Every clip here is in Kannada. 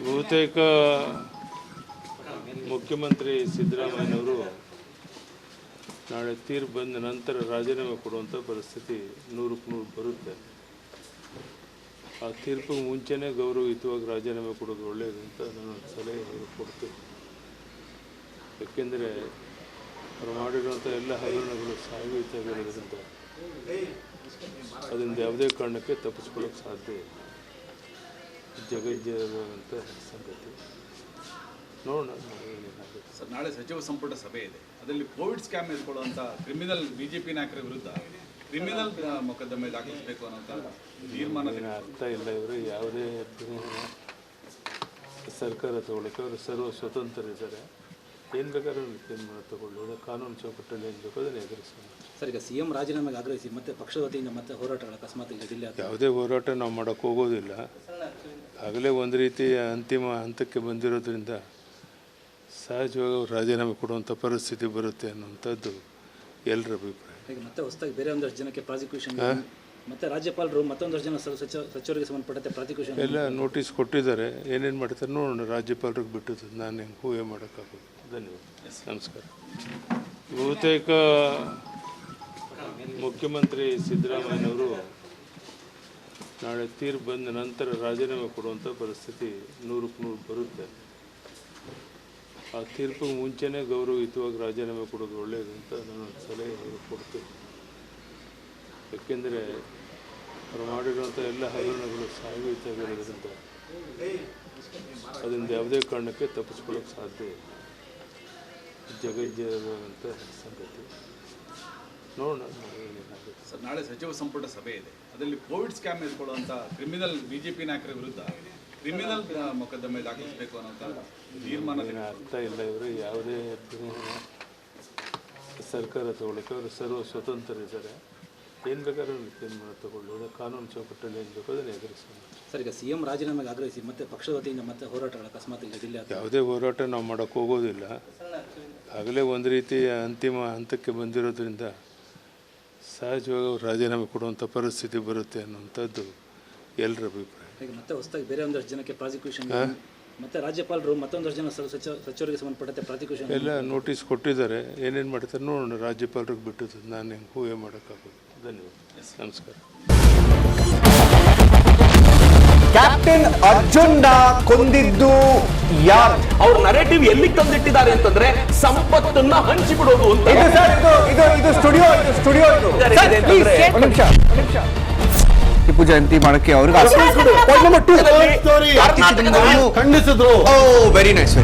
ಬಹುತೇಕ ಮುಖ್ಯಮಂತ್ರಿ ಸಿದ್ದರಾಮಯ್ಯನವರು ನಾಳೆ ತೀರ್ಪು ಬಂದ ನಂತರ ರಾಜೀನಾಮೆ ಕೊಡುವಂಥ ಪರಿಸ್ಥಿತಿ 100% ಬರುತ್ತೆ. ಆ ತೀರ್ಪಿಗೆ ಮುಂಚೆನೇ ಗೌರವಯುತವಾಗಿ ರಾಜೀನಾಮೆ ಕೊಡೋದು ಒಳ್ಳೆಯದು ಅಂತ ನಾನು ಸಲಹೆ ಕೊಡ್ತೀನಿ. ಯಾಕೆಂದರೆ ಅವರು ಮಾಡಿರುವಂಥ ಎಲ್ಲ ಹಗರಣಗಳು ಸಾಗುವಿತಾಗಿರೋದ್ರಿಂದ ಅದರಿಂದ ಯಾವುದೇ ಕಾರಣಕ್ಕೆ ತಪ್ಪಿಸ್ಕೊಳ್ಳೋಕೆ ಸಾಧ್ಯ ಇಲ್ಲ. ಜಗಜ್ಜೀವಂತ ಸಂಗತಿ. ನೋಡೋಣ ಏನಾಗುತ್ತೆ. ಸರ್, ನಾಳೆ ಸಚಿವ ಸಂಪುಟ ಸಭೆ ಇದೆ. ಅದರಲ್ಲಿ ಕೋವಿಡ್ ಸ್ಕ್ಯಾಮ್ ಎದುಕೊಳ್ಳುವಂಥ ಕ್ರಿಮಿನಲ್ ಬಿಜೆಪಿ ನಾಯಕರ ವಿರುದ್ಧ ಕ್ರಿಮಿನಲ್ ಮೊಕದ್ದಮೆ ದಾಖಲಿಸಬೇಕು ಅನ್ನೋ ತೀರ್ಮಾನ ಅರ್ಥ ಇಲ್ಲ. ಇವರು ಯಾವುದೇ ಸರ್ಕಾರ ತಗೊಳ್ಳೋಕೆ ಅವರು ಸರ್ವ ಸ್ವತಂತ್ರರಿದ್ದಾರೆ. ಏನು ಬೇಕಾದ್ರೂ ತೀರ್ಮಾನ ತಗೊಳ್ಳೋದು ಕಾನೂನು ಚೌಕಟ್ಟಲ್ಲಿ ಏನು ಬೇಕೋ ಅದನ್ನು ಎದುರಿಸೋಣ. ಸರ್, ಈಗ ಸಿಎಂ ರಾಜೀನಾಮೆಗೆ ಆಗ್ರಹಿಸಿ ಮತ್ತೆ ಪಕ್ಷದ ವತಿಯಿಂದ ಮತ್ತೆ ಹೋರಾಟಗಳು ಅಕಸ್ಮಾತ್ ಜಿಲ್ಲೆ ಯಾವುದೇ ಹೋರಾಟ ನಾವು ಮಾಡೋಕ್ಕೆ ಹೋಗೋದಿಲ್ಲ. ಆಗಲೇ ಒಂದು ರೀತಿಯ ಅಂತಿಮ ಹಂತಕ್ಕೆ ಬಂದಿರೋದ್ರಿಂದ ಸಹಜವಾಗಿ ಅವರು ರಾಜೀನಾಮೆ ಕೊಡುವಂಥ ಪರಿಸ್ಥಿತಿ ಬರುತ್ತೆ ಅನ್ನುವಂಥದ್ದು ಎಲ್ಲರ ಅಭಿಪ್ರಾಯ. ಈಗ ಮತ್ತೆ ಹೊಸದಾಗಿ ಬೇರೆ ಒಂದಷ್ಟು ಜನಕ್ಕೆ ಪ್ರಾಸಿಕ್ಯೂಷನ್ ಮತ್ತೆ ರಾಜ್ಯಪಾಲರು ಮತ್ತೊಂದಷ್ಟು ಜನ ಸಚಿವರಿಗೆ ಸಂಬಂಧಪಟ್ಟಂತೆ ಪ್ರಾಸಿಕ್ಯೂಷನ್ ಎಲ್ಲ ನೋಟಿಸ್ ಕೊಟ್ಟಿದ್ದಾರೆ. ಏನೇನು ಮಾಡ್ತಾರೆ ನೋಡೋಣ. ರಾಜ್ಯಪಾಲರಿಗೆ ಬಿಟ್ಟು ನಾನು ಹೆಂಗೆ ಊಹೆ ಮಾಡೋಕ್ಕಾಗೋದು. ಧನ್ಯವಾದ, ನಮಸ್ಕಾರ. ಬಹುತೇಕ ಮುಖ್ಯಮಂತ್ರಿ ಸಿದ್ದರಾಮಯ್ಯನವರು ನಾಳೆ ತೀರ್ಪು ಬಂದ ನಂತರ ರಾಜೀನಾಮೆ ಕೊಡುವಂಥ ಪರಿಸ್ಥಿತಿ 100% ಬರುತ್ತೆ. ಆ ತೀರ್ಪಿಗೆ ಮುಂಚೆನೇ ಗೌರವಯುತವಾಗಿ ರಾಜೀನಾಮೆ ಕೊಡೋದು ಒಳ್ಳೆಯದು ಅಂತ ನಾನು ಸಲಹೆ ಕೊಡ್ತೀನಿ. ಯಾಕೆಂದರೆ ಅವರು ಮಾಡಿರುವಂಥ ಎಲ್ಲ ಹಗರಣಗಳು ಸಾಗುವಿತಾಗಿರೋದ್ರಿಂದ ಅದರಿಂದ ಯಾವುದೇ ಕಾರಣಕ್ಕೆ ತಪ್ಪಿಸ್ಕೊಳ್ಳೋಕೆ ಸಾಧ್ಯ ಇಲ್ಲ. ಜಗಜ್ಜೀವಂತ ಸಂಗತಿ. ನೋಡೋಣ ಏನಾಗುತ್ತೆ. ಸರ್, ನಾಳೆ ಸಚಿವ ಸಂಪುಟ ಸಭೆ ಇದೆ. ಅದರಲ್ಲಿ ಕೋವಿಡ್ ಸ್ಕ್ಯಾಮ್ ಎದುಕೊಳ್ಳುವಂಥ ಕ್ರಿಮಿನಲ್ ಬಿಜೆಪಿ ನಾಯಕರ ವಿರುದ್ಧ ಕ್ರಿಮಿನಲ್ ಮೊಕದ್ದಮೆ ದಾಖಲಿಸಬೇಕು ಅನ್ನೋ ತೀರ್ಮಾನ ಅರ್ಥ ಇಲ್ಲ. ಇವರು ಯಾವುದೇ ಸರ್ಕಾರ ತಗೊಳ್ಳೋಕೆ ಅವರು ಸರ್ವ ಸ್ವತಂತ್ರರಿದ್ದಾರೆ. ಏನು ಬೇಕಾದ್ರೂ ತೀರ್ಮಾನ ತಗೊಳ್ಳೋದು ಕಾನೂನು ಚೌಕಟ್ಟಲ್ಲಿ ಏನು ಬೇಕೋ ಅದನ್ನು ಎದುರಿಸೋಣ. ಸರ್, ಈಗ ಸಿಎಂ ರಾಜೀನಾಮೆಗೆ ಆಗ್ರಹಿಸಿ ಮತ್ತೆ ಪಕ್ಷದ ವತಿಯಿಂದ ಮತ್ತೆ ಹೋರಾಟಗಳು ಅಕಸ್ಮಾತ್ ಜಿಲ್ಲೆ ಯಾವುದೇ ಹೋರಾಟ ನಾವು ಮಾಡೋಕ್ಕೆ ಹೋಗೋದಿಲ್ಲ. ಆಗಲೇ ಒಂದು ರೀತಿಯ ಅಂತಿಮ ಹಂತಕ್ಕೆ ಬಂದಿರೋದ್ರಿಂದ ಸಹಜವಾಗಿ ಅವರು ರಾಜೀನಾಮೆ ಕೊಡುವಂಥ ಪರಿಸ್ಥಿತಿ ಬರುತ್ತೆ ಅನ್ನುವಂಥದ್ದು ಎಲ್ಲರ ಅಭಿಪ್ರಾಯ. ಈಗ ಮತ್ತೆ ಹೊಸದಾಗಿ ಬೇರೆ ಒಂದಷ್ಟು ಜನಕ್ಕೆ ಪ್ರಾಸಿಕ್ಯೂಷನ್ ಮತ್ತೆ ರಾಜ್ಯಪಾಲರು ಮತ್ತೊಂದಷ್ಟು ಜನ ಸಚಿವರಿಗೆ ಸಂಬಂಧಪಟ್ಟಂತೆ ಪ್ರಾಸಿಕ್ಯೂಷನ್ ಎಲ್ಲ ನೋಟಿಸ್ ಕೊಟ್ಟಿದ್ದಾರೆ. ಏನೇನು ಮಾಡ್ತಾರೆ ನೋಡೋಣ. ರಾಜ್ಯಪಾಲರಿಗೆ ಬಿಟ್ಟು ನಾನು ಹೆಂಗೆ ಊಹೆ ಮಾಡೋಕ್ಕಾಗೋದು. ಧನ್ಯವಾದ, ನಮಸ್ಕಾರ. ಕ್ಯಾಪ್ಟನ್ ಅರ್ಜುನ್ ಕೊಂದಿದ್ದು ಯಾರು? ಅವ್ರ ನರೇಟಿವ್ ಎಲ್ಲಿಗೆ ತಂದಿಟ್ಟಿದ್ದಾರೆ ಅಂತಂದ್ರೆ ಸಂಪತ್ತನ್ನ ಹಂಚಿಬಿಡೋದು ಅಂತ. ಇದು ಸ್ಟುಡಿಯೋ ಟಿಪ್ಪು ಜಯಂತಿ ಮಾಡಕ್ಕೆ ಅವ್ರಿಗೆ ಖಂಡಿಸಿದ್ರು. Very nice.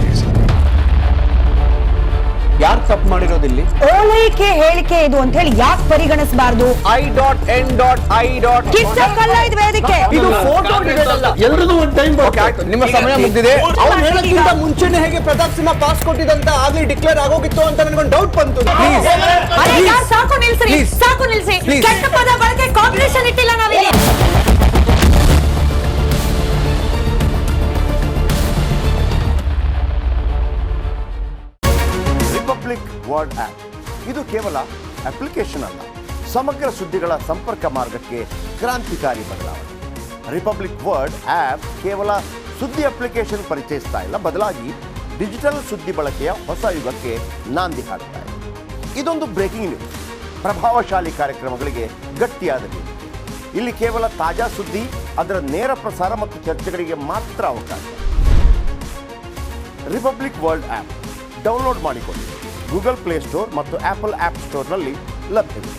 ಯಾರು ತಪ್ಪು ಮಾಡಿರೋದಿಲ್ಲಿ? ಓಲೈಕೆ ಹೇಳಿಕೆ ಇದು ಅಂತ ಹೇಳಿ ಯಾಕೆ ಪರಿಗಣಿಸಬಾರದು? I.N.I. ಕಿಚ್ಚಕ್ಕಲ್ಲ ಇದು ವೇದಿಕೆ. ಇದು ಫೋಟೋ ಎಲ್ರಿಗೂ ಒಂದು ಟೈಮ್. ನಿಮ್ಮ ಸಮಯ ಮುಗಿದಿದೆ. ಅವ್ರು ಹೇಳೋಕ್ಕಿಂತ ಮುಂಚೆನೆ ಹೇಗೆ ಪ್ರತಾಪ್ ಸಿಂಹ ಪಾಸ್ ಕೊಟ್ಟಿದಂತ ಆಗ್ಲಿ ಡಿಕ್ಲೇರ್ ಆಗೋಗಿತ್ತು ಅಂತ ನನಗೊಂದು ಡೌಟ್ ಬಂತು. ಸಾಕು ನಿಲ್ಸಿ. ಕೆಟ್ಟ ಪದ ಬಳಕೆ ಕಾಂಪಿಟೇಷನ್ ಇಟ್ಟಿಲ್ಲ ನಾವಿಲ್ಲಿ. ರಿಪಬ್ಲಿಕ್ ವರ್ಡ್ ಆಪ್ ಇದು ಕೇವಲ ಅಪ್ಲಿಕೇಶನ್ ಅಲ್ಲ, ಸಮಗ್ರ ಸುದ್ದಿಗಳ ಸಂಪರ್ಕ ಮಾರ್ಗಕ್ಕೆ ಕ್ರಾಂತಿಕಾರಿ ಬದಲಾವಣೆ. ರಿಪಬ್ಲಿಕ್ ವರ್ಡ್ ಆಪ್ ಕೇವಲ ಸುದ್ದಿ ಅಪ್ಲಿಕೇಶನ್ ಪರಿಚಯಿಸ್ತಾ ಇಲ್ಲ, ಬದಲಾಗಿ ಡಿಜಿಟಲ್ ಸುದ್ದಿ ಬಳಕೆಯ ಹೊಸ ಯುಗಕ್ಕೆ ನಾಂದಿ ಹಾಡ್ತಾ ಇದೆ. ಇದೊಂದು ಬ್ರೇಕಿಂಗ್ ನ್ಯೂಸ್, ಪ್ರಭಾವಶಾಲಿ ಕಾರ್ಯಕ್ರಮಗಳಿಗೆ ಗಟ್ಟಿಯಾದ ನ್ಯೂಸ್. ಇಲ್ಲಿ ಕೇವಲ ತಾಜಾ ಸುದ್ದಿ, ಅದರ ನೇರ ಪ್ರಸಾರ ಮತ್ತು ಚರ್ಚೆಗಳಿಗೆ ಮಾತ್ರ ಅವಕಾಶ. ರಿಪಬ್ಲಿಕ್ ವರ್ಲ್ಡ್ ಆಪ್ ಡೌನ್ಲೋಡ್ ಮಾಡಿಕೊಳ್ಳಿ. ಗೂಗಲ್ ಪ್ಲೇ ಸ್ಟೋರ್ ಮತ್ತು ಆಪಲ್ ಆಪ್ ಸ್ಟೋರ್ನಲ್ಲಿ ಲಭ್ಯವಿದೆ.